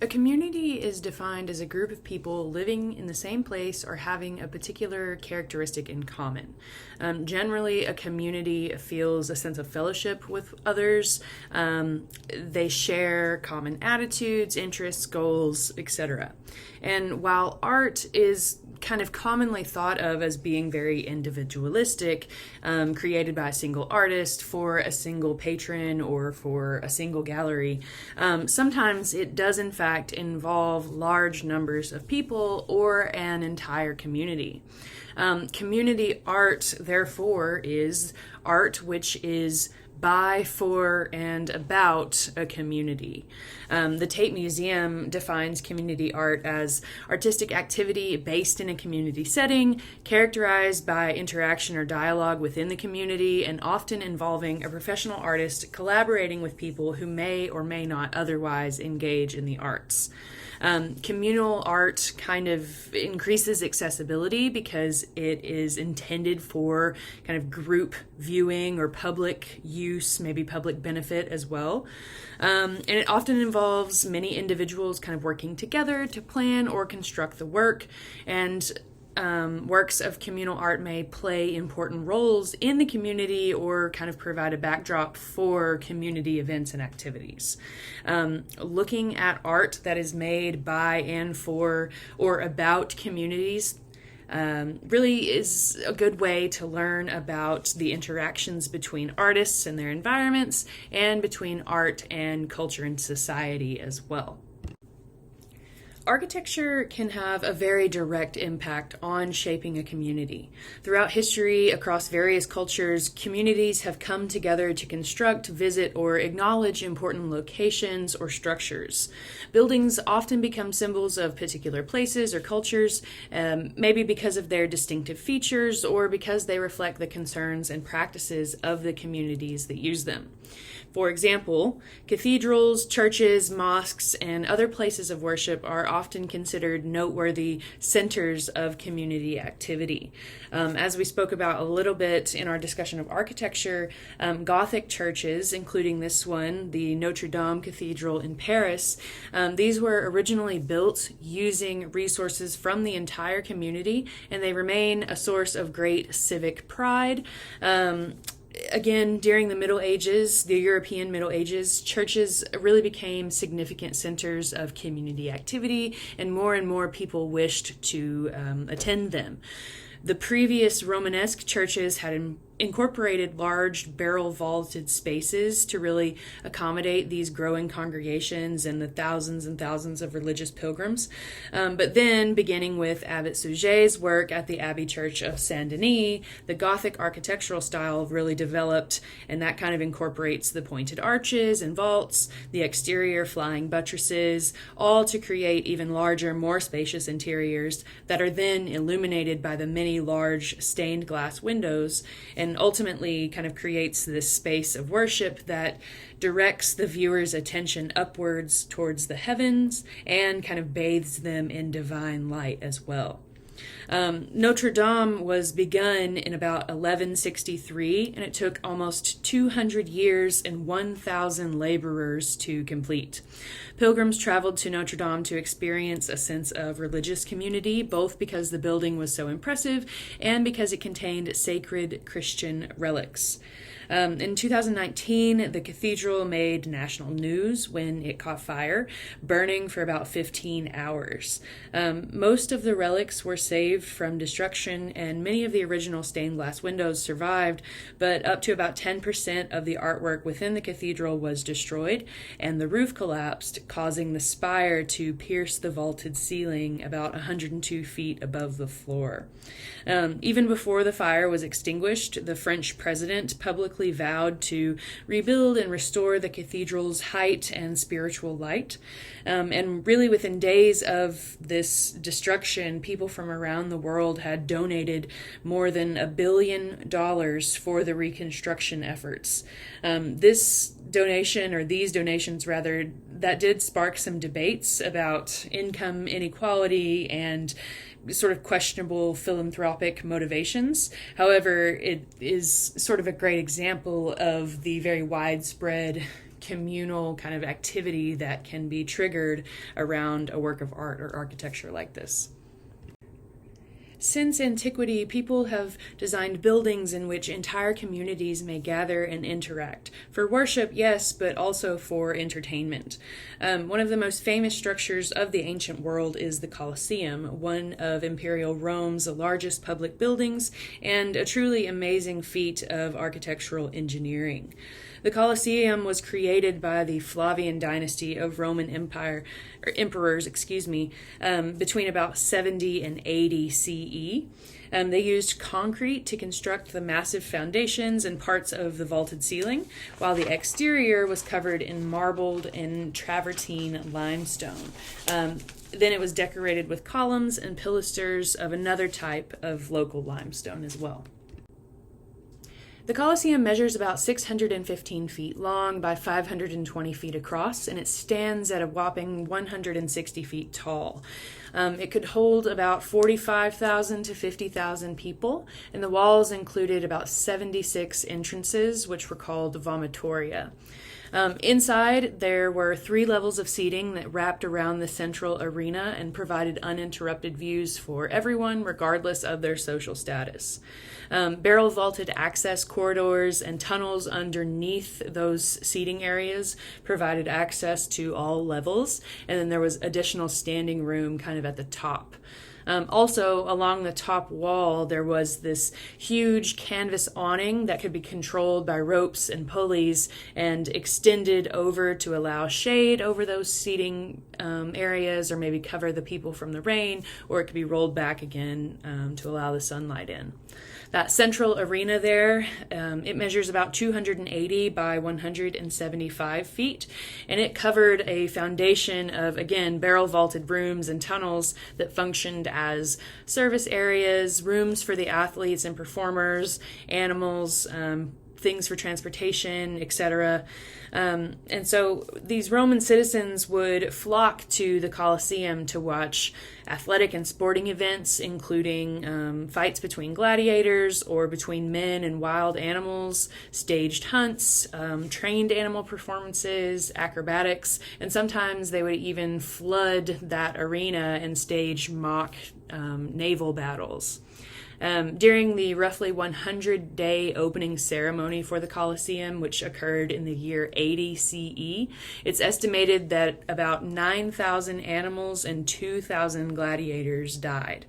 A community is defined as a group of people living in the same place or having a particular characteristic in common. Generally, a community feels a sense of fellowship with others. They share common attitudes, interests, goals, etc. And while art is kind of commonly thought of as being very individualistic, created by a single artist for a single patron or for a single gallery. Sometimes it does in fact involve large numbers of people or an entire community. Community art, therefore, is art which is by, for, and about a community. The Tate Museum defines community art as artistic activity based in a community setting, characterized by interaction or dialogue within the community, and often involving a professional artist collaborating with people who may or may not otherwise engage in the arts. Communal art kind of increases accessibility because it is intended for kind of group viewing or public use, maybe public benefit as well. And it often involves many individuals kind of working together to plan or construct the work, and works of communal art may play important roles in the community or kind of provide a backdrop for community events and activities. Looking at art that is made by and for or about communities really is a good way to learn about the interactions between artists and their environments, and between art and culture and society as well. Architecture can have a very direct impact on shaping a community. Throughout history, across various cultures, communities have come together to construct, visit, or acknowledge important locations or structures. Buildings often become symbols of particular places or cultures, maybe because of their distinctive features or because they reflect the concerns and practices of the communities that use them. For example, cathedrals, churches, mosques, and other places of worship are often considered noteworthy centers of community activity. As we spoke about a little bit in our discussion of architecture, Gothic churches, including this one, the Notre Dame Cathedral in Paris, these were originally built using resources from the entire community, and they remain a source of great civic pride. Again, during the Middle Ages, the European Middle Ages, churches really became significant centers of community activity, and more people wished to attend them. The previous Romanesque churches had incorporated large barrel-vaulted spaces to really accommodate these growing congregations and the thousands and thousands of religious pilgrims. But then, beginning with Abbot Suger's work at the Abbey Church of Saint-Denis, the Gothic architectural style really developed, and that kind of incorporates the pointed arches and vaults, the exterior flying buttresses, all to create even larger, more spacious interiors that are then illuminated by the many large stained glass windows, and ultimately kind of creates this space of worship that directs the viewer's attention upwards towards the heavens and kind of bathes them in divine light as well. Notre Dame was begun in about 1163, and it took almost 200 years and 1,000 laborers to complete. Pilgrims traveled to Notre Dame to experience a sense of religious community, both because the building was so impressive and because it contained sacred Christian relics. In 2019, the cathedral made national news when it caught fire, burning for about 15 hours. Most of the relics were saved from destruction, and many of the original stained glass windows survived, but up to about 10% of the artwork within the cathedral was destroyed, and the roof collapsed, causing the spire to pierce the vaulted ceiling about 102 feet above the floor. Even before the fire was extinguished, the French president publicly vowed to rebuild and restore the cathedral's height and spiritual light. And really within days of this destruction, people from around the world had donated more than $1 billion for the reconstruction efforts. This donation, or these donations rather, that did spark some debates about income inequality and sort of questionable philanthropic motivations. However, it is sort of a great example of the very widespread communal kind of activity that can be triggered around a work of art or architecture like this. Since antiquity, people have designed buildings in which entire communities may gather and interact. For worship, yes, but also for entertainment. One of the most famous structures of the ancient world is the Colosseum, one of Imperial Rome's largest public buildings, and a truly amazing feat of architectural engineering. The Colosseum was created by the Flavian dynasty of Roman emperors, between about 70 and 80 CE. They used concrete to construct the massive foundations and parts of the vaulted ceiling, while the exterior was covered in marbled and travertine limestone. Then it was decorated with columns and pilasters of another type of local limestone as well. The Colosseum measures about 615 feet long by 520 feet across, and it stands at a whopping 160 feet tall. It could hold about 45,000 to 50,000 people, and the walls included about 76 entrances, which were called vomitoria. Inside, there were 3 levels of seating that wrapped around the central arena and provided uninterrupted views for everyone, regardless of their social status. Barrel vaulted access corridors and tunnels underneath those seating areas provided access to all levels, and then there was additional standing room kind of at the top. Also, along the top wall, there was this huge canvas awning that could be controlled by ropes and pulleys and extended over to allow shade over those seating areas, or maybe cover the people from the rain, or it could be rolled back again to allow the sunlight in. That central arena there, it measures about 280 by 175 feet, and it covered a foundation of, again, barrel vaulted rooms and tunnels that functioned as service areas, rooms for the athletes and performers, animals, things for transportation, etc. And so these Roman citizens would flock to the Colosseum to watch athletic and sporting events, including fights between gladiators or between men and wild animals, staged hunts, trained animal performances, acrobatics, and sometimes they would even flood that arena and stage mock naval battles. During the roughly 100-day opening ceremony for the Colosseum, which occurred in the year 80 CE, it's estimated that about 9,000 animals and 2,000 gladiators died.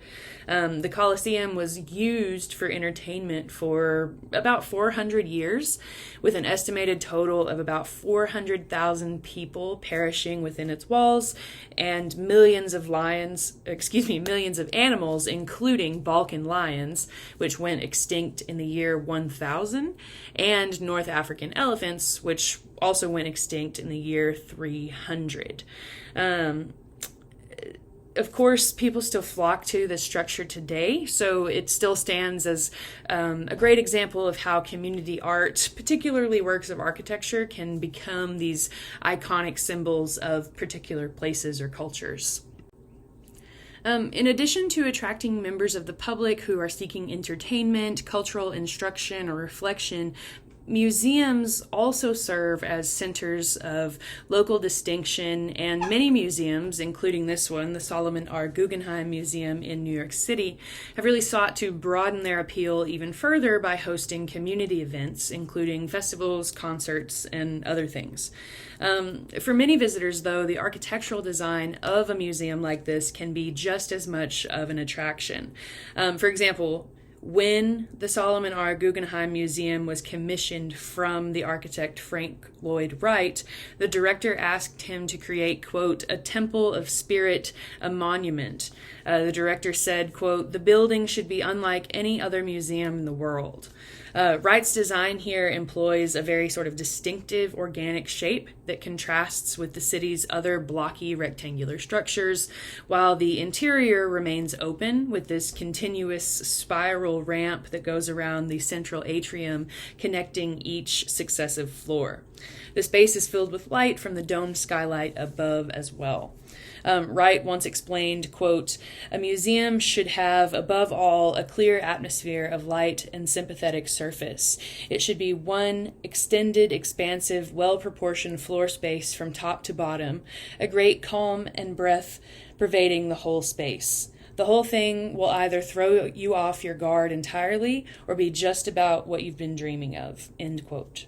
The Colosseum was used for entertainment for about 400 years, with an estimated total of about 400,000 people perishing within its walls, and millions of animals, including Balkan lions, which went extinct in the year 1000, and North African elephants, which also went extinct in the year 300. Of course, people still flock to this structure today, so it still stands as a great example of how community art, particularly works of architecture, can become these iconic symbols of particular places or cultures. In addition to attracting members of the public who are seeking entertainment, cultural instruction, or reflection, museums also serve as centers of local distinction, and many museums, including this one, the Solomon R. Guggenheim Museum in New York City, have really sought to broaden their appeal even further by hosting community events, including festivals, concerts, and other things. For many visitors, though, the architectural design of a museum like this can be just as much of an attraction. For example, when the Solomon R. Guggenheim Museum was commissioned from the architect Frank Lloyd Wright, the director asked him to create, quote, a temple of spirit, a monument. The director said, quote, the building should be unlike any other museum in the world. Wright's design here employs a very sort of distinctive organic shape that contrasts with the city's other blocky rectangular structures, while the interior remains open with this continuous spiral ramp that goes around the central atrium connecting each successive floor. The space is filled with light from the domed skylight above as well. Wright once explained, quote, "A museum should have, above all, a clear atmosphere of light and sympathetic surface. It should be one extended, expansive, well-proportioned floor space from top to bottom, a great calm and breath pervading the whole space. The whole thing will either throw you off your guard entirely or be just about what you've been dreaming of," end quote.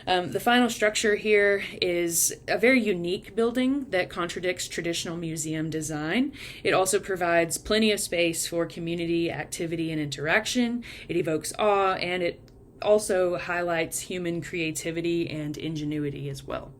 The final structure here is a very unique building that contradicts traditional museum design. It also provides plenty of space for community activity and interaction. It evokes awe, and it also highlights human creativity and ingenuity as well.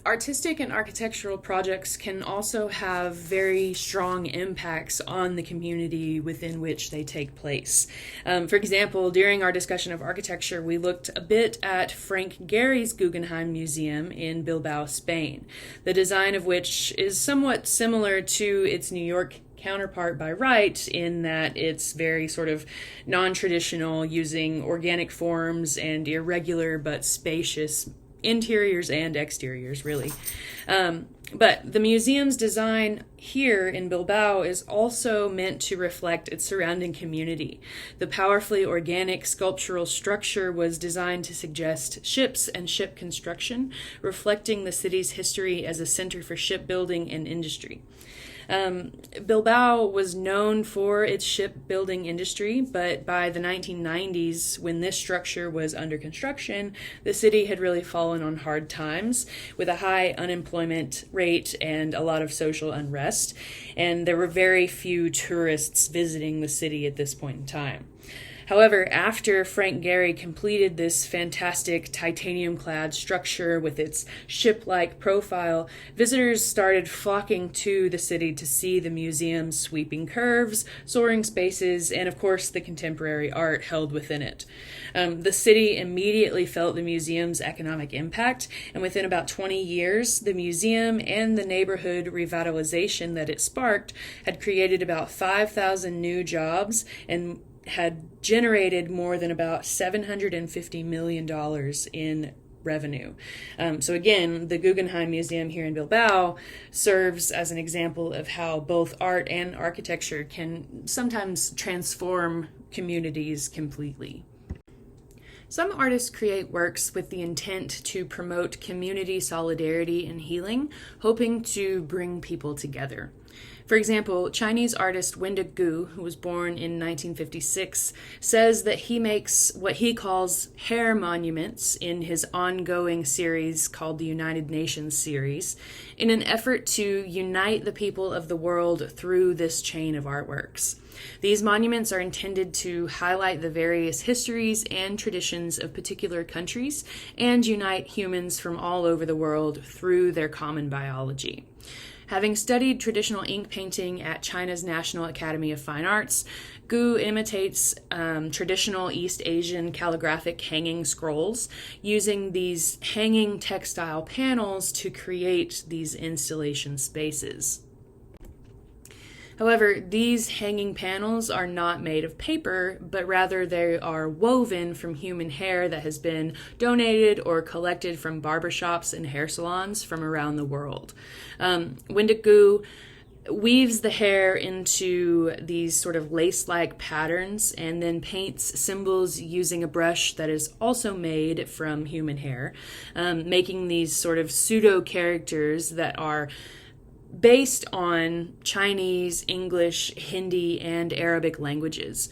Artistic and architectural projects can also have very strong impacts on the community within which they take place. For example, during our discussion of architecture, we looked a bit at Frank Gehry's Guggenheim Museum in Bilbao, Spain, the design of which is somewhat similar to its New York counterpart by Wright in that it's very sort of non-traditional, using organic forms and irregular but spacious interiors and exteriors, really. But the museum's design here in Bilbao is also meant to reflect its surrounding community. The powerfully organic sculptural structure was designed to suggest ships and ship construction, reflecting the city's history as a center for shipbuilding and industry. Bilbao was known for its shipbuilding industry, but by the 1990s, when this structure was under construction, the city had really fallen on hard times with a high unemployment rate and a lot of social unrest, and there were very few tourists visiting the city at this point in time. However, after Frank Gehry completed this fantastic titanium-clad structure with its ship-like profile, visitors started flocking to the city to see the museum's sweeping curves, soaring spaces, and of course the contemporary art held within it. The city immediately felt the museum's economic impact, and within about 20 years, the museum and the neighborhood revitalization that it sparked had created about 5,000 new jobs and had generated more than about $750 million in revenue. So again, the Guggenheim Museum here in Bilbao serves as an example of how both art and architecture can sometimes transform communities completely. Some artists create works with the intent to promote community solidarity and healing, hoping to bring people together. For example, Chinese artist Wendig Gu, who was born in 1956, says that he makes what he calls hair monuments in his ongoing series called the United Nations series, in an effort to unite the people of the world through this chain of artworks. These monuments are intended to highlight the various histories and traditions of particular countries and unite humans from all over the world through their common biology. Having studied traditional ink painting at China's National Academy of Fine Arts, Gu imitates traditional East Asian calligraphic hanging scrolls, using these hanging textile panels to create these installation spaces. However, these hanging panels are not made of paper, but rather they are woven from human hair that has been donated or collected from barbershops and hair salons from around the world. Wendig Gu weaves the hair into these sort of lace-like patterns and then paints symbols using a brush that is also made from human hair, making these sort of pseudo-characters that are based on Chinese, English, Hindi, and Arabic languages.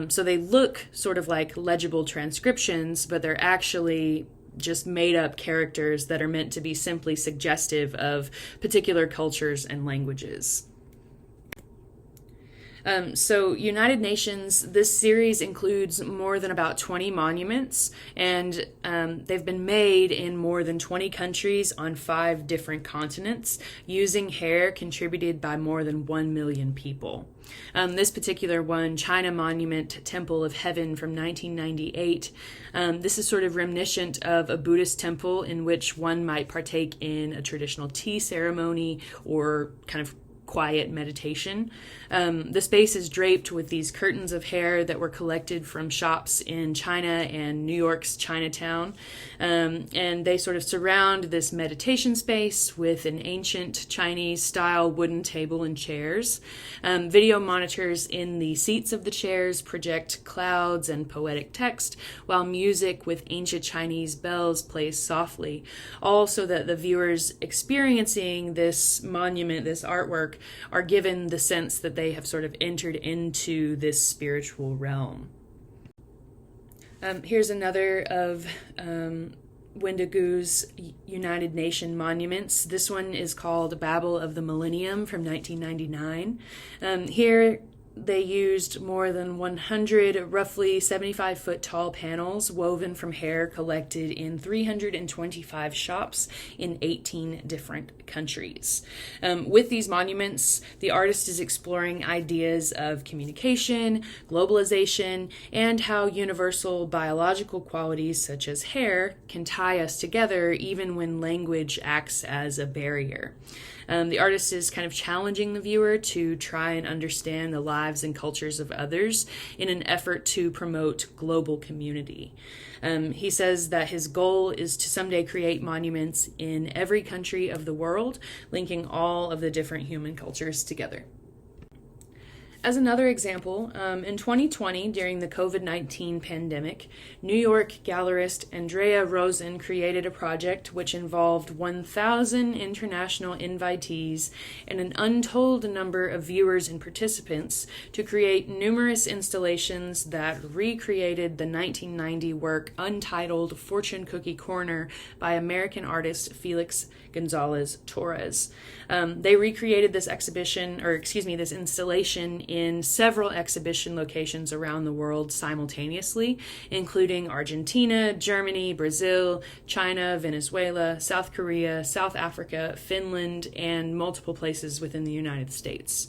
So they look sort of like legible transcriptions, but they're actually just made up characters that are meant to be simply suggestive of particular cultures and languages. So United Nations, this series includes more than about 20 monuments, and they've been made in more than 20 countries on 5 different continents, using hair contributed by more than 1 million people. This particular one, China Monument Temple of Heaven from 1998, this is sort of reminiscent of a Buddhist temple in which one might partake in a traditional tea ceremony or kind of quiet meditation. The space is draped with these curtains of hair that were collected from shops in China and New York's Chinatown. And they sort of surround this meditation space with an ancient Chinese-style wooden table and chairs. Video monitors in the seats of the chairs project clouds and poetic text, while music with ancient Chinese bells plays softly, all so that the viewers experiencing this monument, this artwork, are given the sense that they have sort of entered into this spiritual realm. Here's another of Wendigoo's United Nation monuments. This one is called Babel of the Millennium from 1999. Here they used more than 100 roughly 75-foot tall panels woven from hair collected in 325 shops in 18 different countries. With these monuments, the artist is exploring ideas of communication, globalization, and how universal biological qualities such as hair can tie us together even when language acts as a barrier. The artist is kind of challenging the viewer to try and understand the lives and cultures of others in an effort to promote global community. He says that his goal is to someday create monuments in every country of the world, linking all of the different human cultures together. As another example, in 2020, during the COVID-19 pandemic, New York gallerist Andrea Rosen created a project which involved 1,000 international invitees and an untold number of viewers and participants to create numerous installations that recreated the 1990 work Untitled Fortune Cookie Corner by American artist Felix Gonzalez Torres. They recreated this this installation in several exhibition locations around the world simultaneously, including Argentina, Germany, Brazil, China, Venezuela, South Korea, South Africa, Finland, and multiple places within the United States.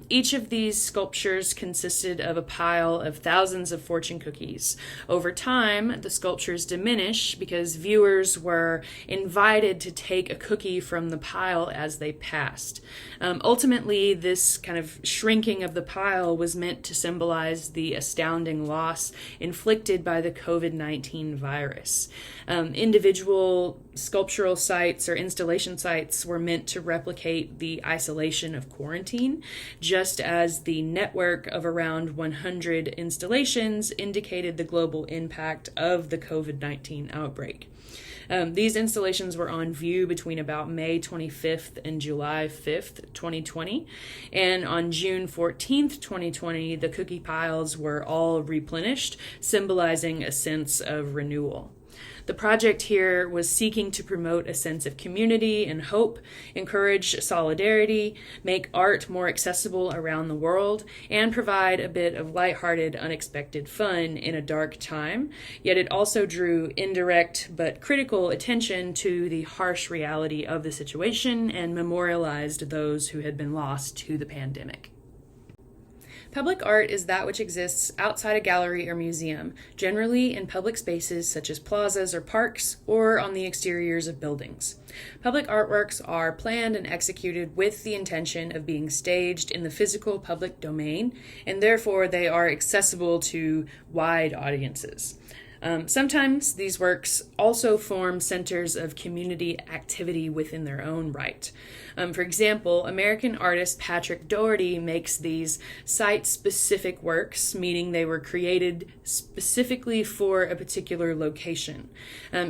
Each of these sculptures consisted of a pile of thousands of fortune cookies. Over time, the sculptures diminish because viewers were invited to take a cookie from the pile as they passed. Ultimately, this kind of shrinking of the pile was meant to symbolize the astounding loss inflicted by the COVID-19 virus. Individual sculptural sites or installation sites were meant to replicate the isolation of quarantine, just as the network of around 100 installations indicated the global impact of the COVID-19 outbreak. These installations were on view between about May 25th and July 5th, 2020. And on June 14th, 2020, the cookie piles were all replenished, symbolizing a sense of renewal. The project here was seeking to promote a sense of community and hope, encourage solidarity, make art more accessible around the world, and provide a bit of lighthearted, unexpected fun in a dark time. Yet it also drew indirect but critical attention to the harsh reality of the situation and memorialized those who had been lost to the pandemic. Public art is that which exists outside a gallery or museum, generally in public spaces such as plazas or parks, or on the exteriors of buildings. Public artworks are planned and executed with the intention of being staged in the physical public domain, and therefore they are accessible to wide audiences. Sometimes these works also form centers of community activity within their own right. For example, American artist Patrick Doherty makes these site-specific works, meaning they were created specifically for a particular location.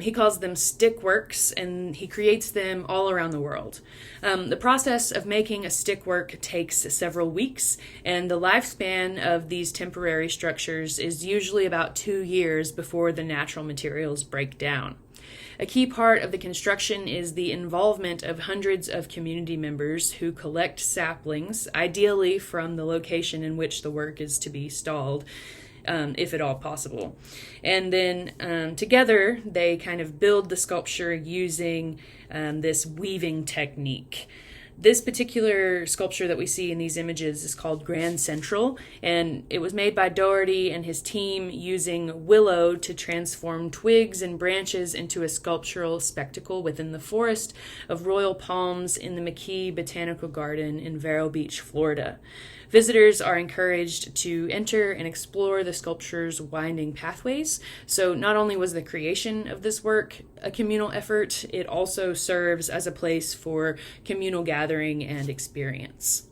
He calls them stick works, and he creates them all around the world. The process of making a stick work takes several weeks, and the lifespan of these temporary structures is usually about 2 years before the natural materials break down. A key part of the construction is the involvement of hundreds of community members who collect saplings, ideally from the location in which the work is to be stalled, if at all possible. And then together they kind of build the sculpture using this weaving technique. This particular sculpture that we see in these images is called Grand Central, and it was made by Doherty and his team using willow to transform twigs and branches into a sculptural spectacle within the forest of royal palms in the McKee Botanical Garden in Vero Beach, Florida. Visitors are encouraged to enter and explore the sculpture's winding pathways. So not only was the creation of this work a communal effort, it also serves as a place for communal gathering and experience.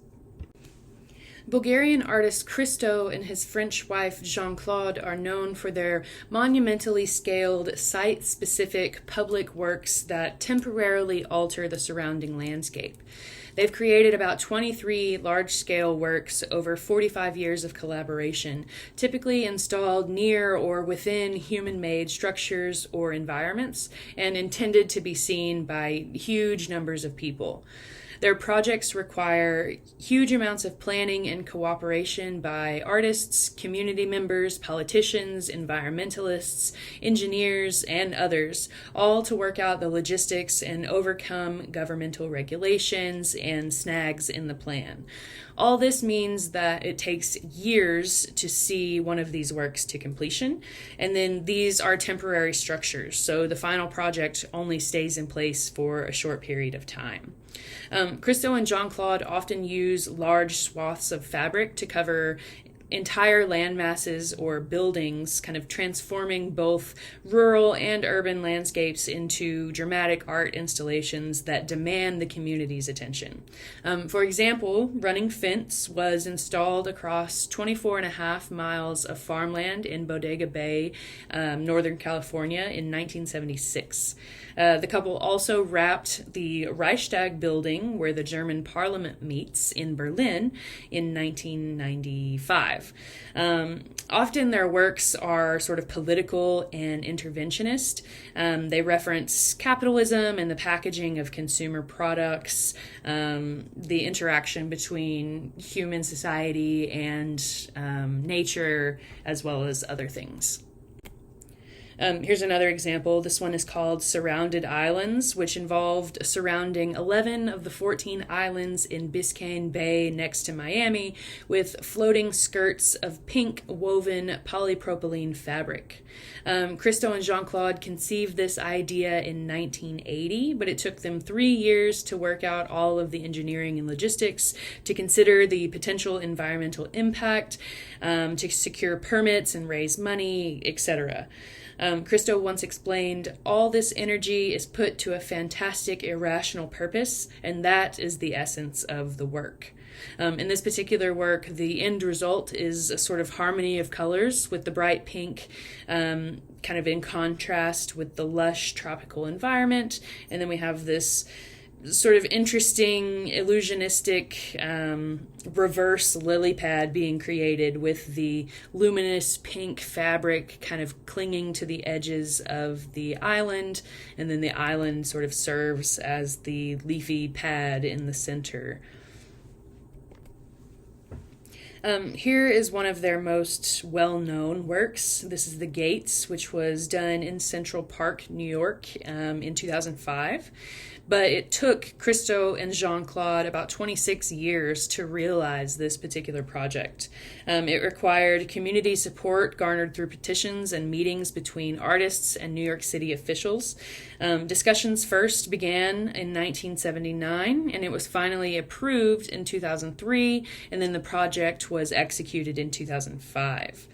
Bulgarian artist Christo and his French wife Jean-Claude are known for their monumentally scaled, site-specific public works that temporarily alter the surrounding landscape. They've created about 23 large-scale works over 45 years of collaboration, typically installed near or within human-made structures or environments, and intended to be seen by huge numbers of people. Their projects require huge amounts of planning and cooperation by artists, community members, politicians, environmentalists, engineers, and others, all to work out the logistics and overcome governmental regulations and snags in the plan. All this means that it takes years to see one of these works to completion, and then these are temporary structures, so the final project only stays in place for a short period of time. Christo and Jean-Claude often use large swaths of fabric to cover entire land masses or buildings, kind of transforming both rural and urban landscapes into dramatic art installations that demand the community's attention. For example, Running Fence was installed across 24.5 miles of farmland in Bodega Bay, Northern California in 1976. The couple also wrapped the Reichstag building where the German parliament meets in Berlin in 1995. Often their works are sort of political and interventionist. They reference capitalism and the packaging of consumer products, the interaction between human society and nature, as well as other things. Here's another example. This one is called Surrounded Islands, which involved surrounding 11 of the 14 islands in Biscayne Bay next to Miami with floating skirts of pink woven polypropylene fabric. Christo and Jean-Claude conceived this idea in 1980, but it took them 3 years to work out all of the engineering and logistics, to consider the potential environmental impact, to secure permits and raise money, etc. Christo once explained, all this energy is put to a fantastic, irrational purpose, and that is the essence of the work. In this particular work, the end result is a sort of harmony of colors, with the bright pink kind of in contrast with the lush tropical environment, and then we have this sort of interesting illusionistic reverse lily pad being created with the luminous pink fabric kind of clinging to the edges of the island, and then the island sort of serves as the leafy pad in the center. Here is one of their most well-known works. This is The Gates, which was done in Central Park, New York, in 2005. But it took Christo and Jean-Claude about 26 years to realize this particular project. It required community support garnered through petitions and meetings between artists and New York City officials. Discussions first began in 1979, and it was finally approved in 2003, and then the project was executed in 2005.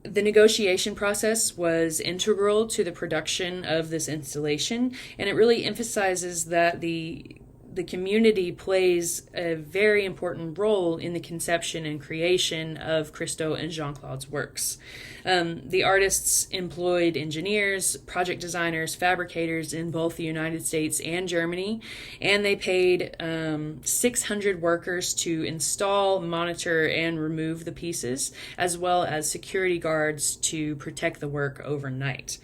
The negotiation process was integral to the production of this installation, and it really emphasizes that the community plays a very important role in the conception and creation of Christo and Jean-Claude's works. The artists employed engineers, project designers, fabricators in both the United States and Germany, and they paid 600 workers to install, monitor, and remove the pieces, as well as security guards to protect the work overnight.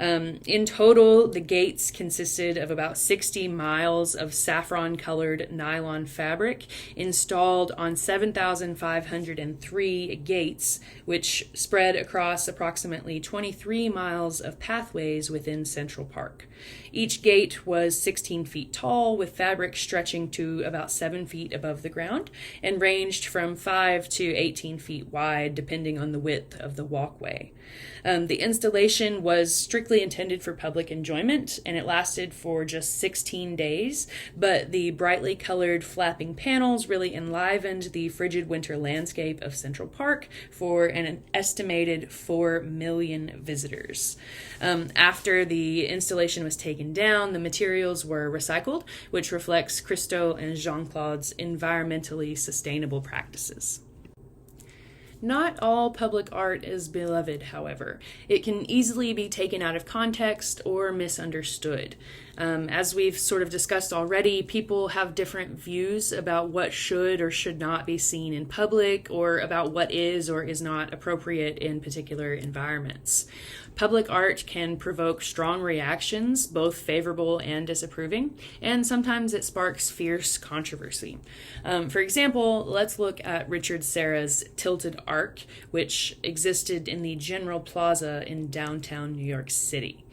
In total, the gates consisted of about 60 miles of saffron-colored nylon fabric installed on 7,503 gates, which spread across approximately 23 miles of pathways within Central Park. Each gate was 16 feet tall, with fabric stretching to about 7 feet above the ground, and ranged from 5 to 18 feet wide, depending on the width of the walkway. The installation was strictly intended for public enjoyment, and it lasted for just 16 days, but the brightly colored flapping panels really enlivened the frigid winter landscape of Central Park for an estimated 4 million visitors. After the installation was taken down, the materials were recycled, which reflects Christo and Jean-Claude's environmentally sustainable practices. Not all public art is beloved, however. It can easily be taken out of context or misunderstood. As we've sort of discussed already, people have different views about what should or should not be seen in public, or about what is or is not appropriate in particular environments. Public art can provoke strong reactions, both favorable and disapproving, and sometimes it sparks fierce controversy. For example, let's look at Richard Serra's Tilted Arc, which existed in the General Plaza in downtown New York City.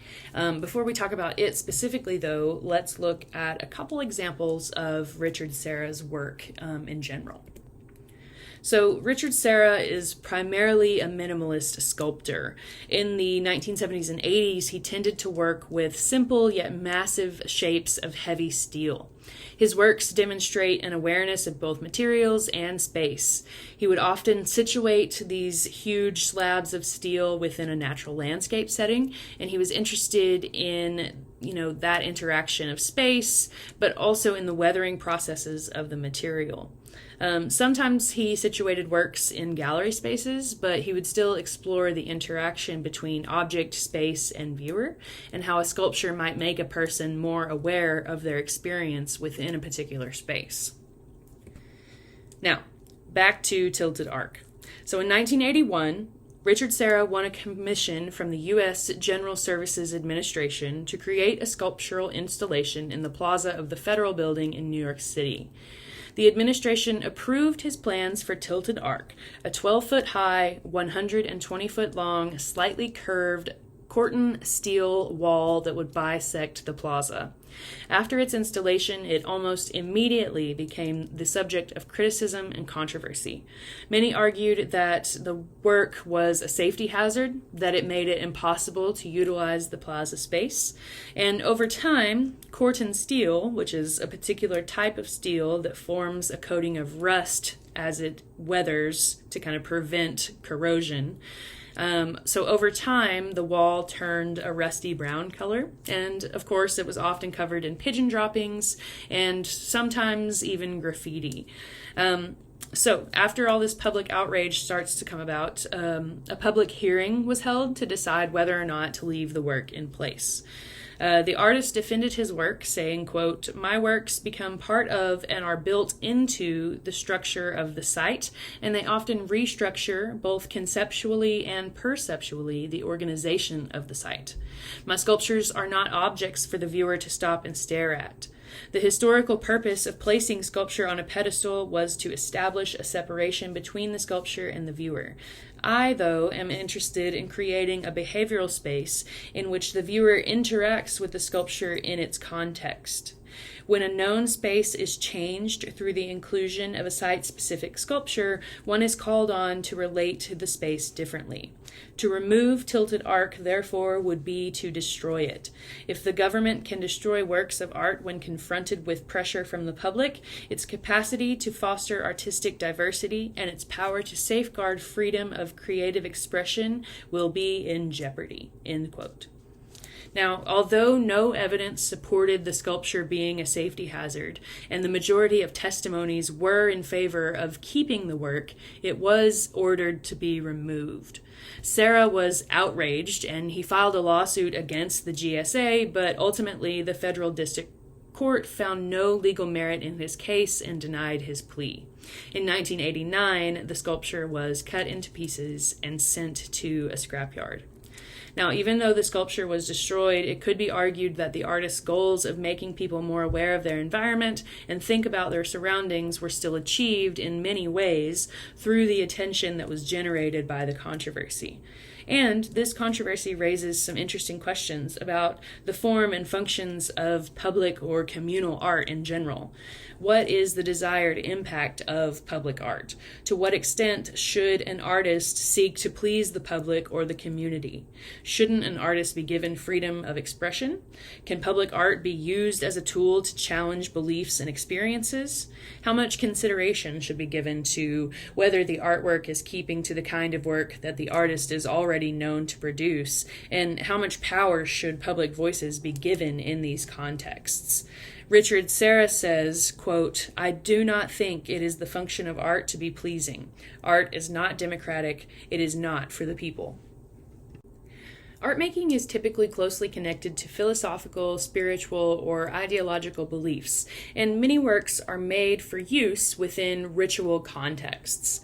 Before we talk about it specifically, though, let's look at a couple examples of Richard Serra's work in general. So Richard Serra is primarily a minimalist sculptor. In the 1970s and 80s, he tended to work with simple yet massive shapes of heavy steel. His works demonstrate an awareness of both materials and space. He would often situate these huge slabs of steel within a natural landscape setting, and he was interested in, that interaction of space, but also in the weathering processes of the material. Sometimes he situated works in gallery spaces, but he would still explore the interaction between object, space, and viewer, and how a sculpture might make a person more aware of their experience within a particular space. Now, back to Tilted Arc. So in 1981, Richard Serra won a commission from the U.S. General Services Administration to create a sculptural installation in the plaza of the Federal Building in New York City. The administration approved his plans for Tilted Arc, a 12-foot high, 120-foot long, slightly curved Corten steel wall that would bisect the plaza. After its installation, it almost immediately became the subject of criticism and controversy. Many argued that the work was a safety hazard, that it made it impossible to utilize the plaza space, and over time, Corten steel, which is a particular type of steel that forms a coating of rust as it weathers to kind of prevent corrosion, so over time, the wall turned a rusty brown color, and of course it was often covered in pigeon droppings and sometimes even graffiti. So after all this public outrage starts to come about, a public hearing was held to decide whether or not to leave the work in place. The artist defended his work, saying, quote, "My works become part of and are built into the structure of the site, and they often restructure, both conceptually and perceptually, the organization of the site. My sculptures are not objects for the viewer to stop and stare at. The historical purpose of placing sculpture on a pedestal was to establish a separation between the sculpture and the viewer. I, though, am interested in creating a behavioral space in which the viewer interacts with the sculpture in its context. When a known space is changed through the inclusion of a site-specific sculpture, one is called on to relate to the space differently. To remove Tilted Arc, therefore, would be to destroy it. If the government can destroy works of art when confronted with pressure from the public, its capacity to foster artistic diversity and its power to safeguard freedom of creative expression will be in jeopardy." End quote. Now, although no evidence supported the sculpture being a safety hazard, and the majority of testimonies were in favor of keeping the work, it was ordered to be removed. Serra was outraged, and he filed a lawsuit against the GSA, but ultimately the federal district court found no legal merit in his case and denied his plea. In 1989, the sculpture was cut into pieces and sent to a scrapyard. Now, even though the sculpture was destroyed, it could be argued that the artist's goals of making people more aware of their environment and think about their surroundings were still achieved in many ways through the attention that was generated by the controversy. And this controversy raises some interesting questions about the form and functions of public or communal art in general. What is the desired impact of public art? To what extent should an artist seek to please the public or the community? Shouldn't an artist be given freedom of expression? Can public art be used as a tool to challenge beliefs and experiences? How much consideration should be given to whether the artwork is keeping to the kind of work that the artist is already known to produce? And how much power should public voices be given in these contexts? Richard Serra says, quote, "I do not think it is the function of art to be pleasing. Art is not democratic. It is not for the people." Art making is typically closely connected to philosophical, spiritual, or ideological beliefs, and many works are made for use within ritual contexts.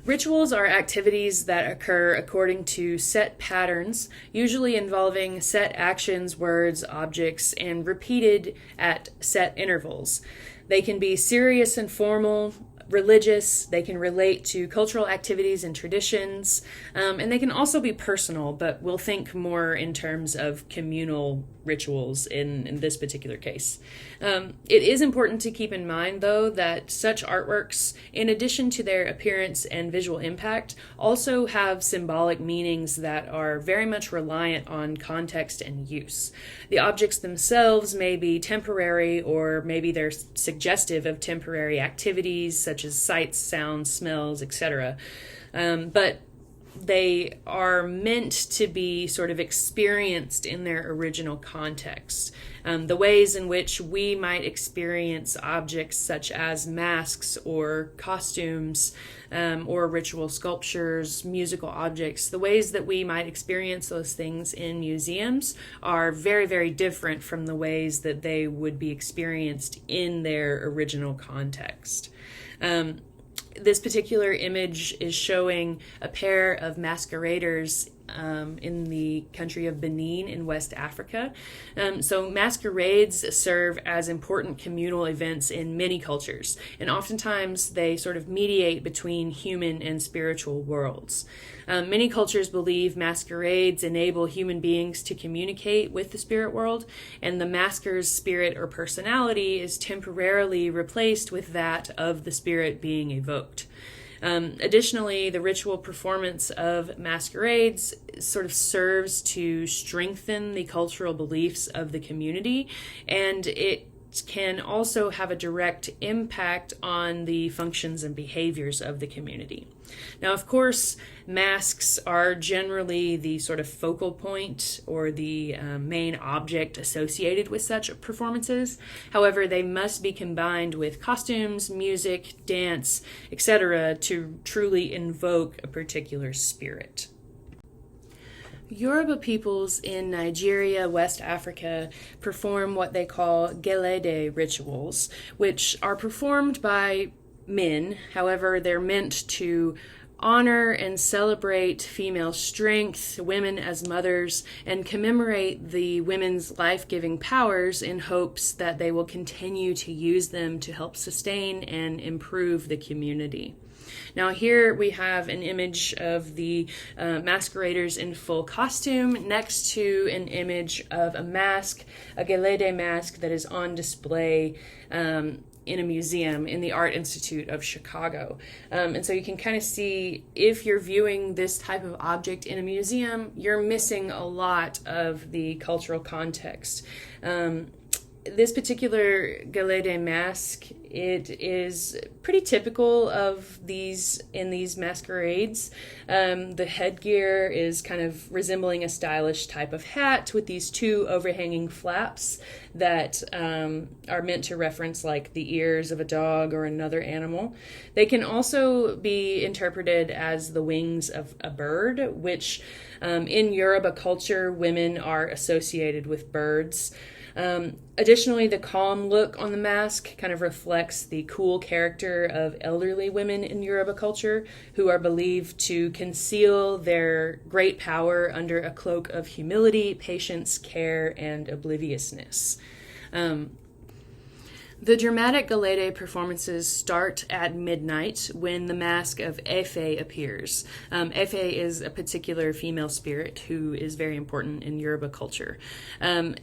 Rituals are activities that occur according to set patterns, usually involving set actions, words, objects, and repeated at set intervals. They can be serious and formal, religious, they can relate to cultural activities and traditions, and they can also be personal, but we'll think more in terms of communal rituals in this particular case. It is important to keep in mind, though, that such artworks, in addition to their appearance and visual impact, also have symbolic meanings that are very much reliant on context and use. The objects themselves may be temporary, or maybe they're suggestive of temporary activities such as sights, sounds, smells, etc. But they are meant to be sort of experienced in their original context. The ways in which we might experience objects such as masks or costumes or ritual sculptures, musical objects, the ways that we might experience those things in museums are very, very different from the ways that they would be experienced in their original context. This particular image is showing a pair of masqueraders in the country of Benin in West Africa. So masquerades serve as important communal events in many cultures, and oftentimes they sort of mediate between human and spiritual worlds. Many cultures believe masquerades enable human beings to communicate with the spirit world, and the masker's spirit or personality is temporarily replaced with that of the spirit being evoked. Additionally, the ritual performance of masquerades sort of serves to strengthen the cultural beliefs of the community, and it can also have a direct impact on the functions and behaviors of the community. Now, of course, masks are generally the sort of focal point or the main object associated with such performances. However, they must be combined with costumes, music, dance, etc. to truly invoke a particular spirit. Yoruba peoples in Nigeria, West Africa, perform what they call gelede rituals, which are performed by men. However, they're meant to honor and celebrate female strength, women as mothers, and commemorate the women's life-giving powers in hopes that they will continue to use them to help sustain and improve the community. Now here we have an image of the masqueraders in full costume next to an image of a mask, a gelede mask that is on display in a museum in the Art Institute of Chicago. And so you can kind of see, if you're viewing this type of object in a museum, you're missing a lot of the cultural context. This particular gelede mask, it is pretty typical of these masquerades. The headgear is kind of resembling a stylish type of hat with these two overhanging flaps that are meant to reference like the ears of a dog or another animal. They can also be interpreted as the wings of a bird, which in Yoruba culture, women are associated with birds. Additionally, the calm look on the mask kind of reflects the cool character of elderly women in Yoruba culture who are believed to conceal their great power under a cloak of humility, patience, care, and obliviousness. The dramatic Gelede performances start at midnight when the mask of Efe appears. Efe is a particular female spirit who is very important in Yoruba culture.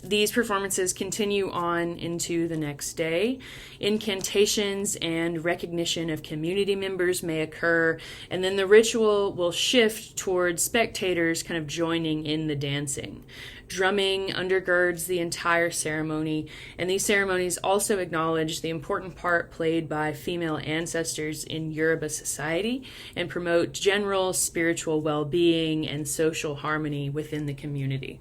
These performances continue on into the next day. Incantations and recognition of community members may occur, and then the ritual will shift towards spectators kind of joining in the dancing. Drumming undergirds the entire ceremony, and these ceremonies also acknowledge the important part played by female ancestors in Yoruba society and promote general spiritual well-being and social harmony within the community.